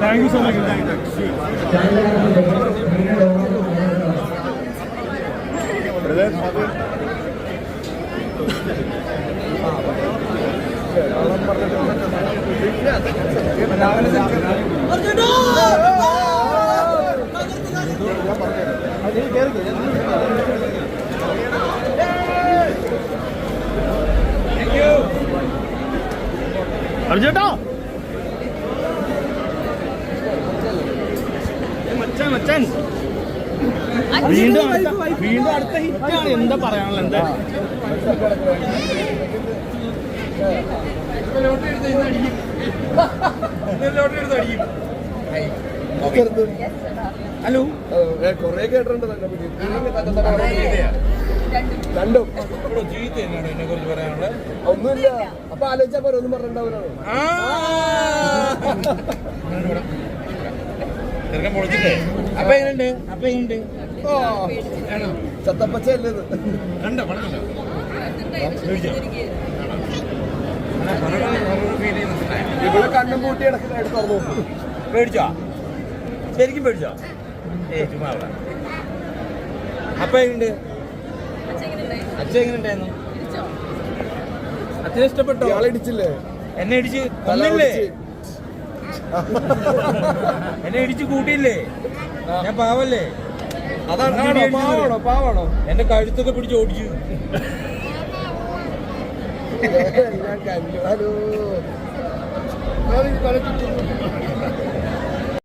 Thank you so much. അർജുട്ടോ മച്ചാൻ വീണ്ടും അടുത്ത ഹിറ്റാണ്. എന്താ പറയാനുള്ള എന്താ ഹലോ കൊറേ കേട്ടിട്ടുണ്ട്. രണ്ടും എന്നെ കുറിച്ച് പറയാനുള്ളത് ഒന്നുമില്ല. അപ്പൊ ആലോചിച്ചാ പോലെ ഒന്നും പറഞ്ഞിട്ടുണ്ടാവില്ല. അപ്പൊ എങ്ങനെയുണ്ട് ചത്തപ്പച്ചല്ലേ കണ്ടോ പണമല്ലോ ഇവിടെ കണ്ണും പൂട്ടി എടുത്ത് തുറന്നു നോക്കും. പേടിച്ചോ? ശരിക്കും പേടിച്ചോ? ചുമ്മാ അപ്പൊ എങ്ങനെയുണ്ട്? അച്ഛൻ എങ്ങനെയുണ്ടായിരുന്നു? അച്ഛനെ ഇഷ്ടപ്പെട്ടോ? ഇയാളെ ഇടിച്ചില്ലേ? എന്നെ ഇടിച്ച് കൊന്നില്ലേ? എന്നെ ഇടിച്ച് കൂട്ടിയില്ലേ? ഞാൻ പാവല്ലേ? അതാണ് പാവാണോ? എന്റെ കഴുത്തൊക്കെ പിടിച്ച് ഓടിച്ചു. ഹലോ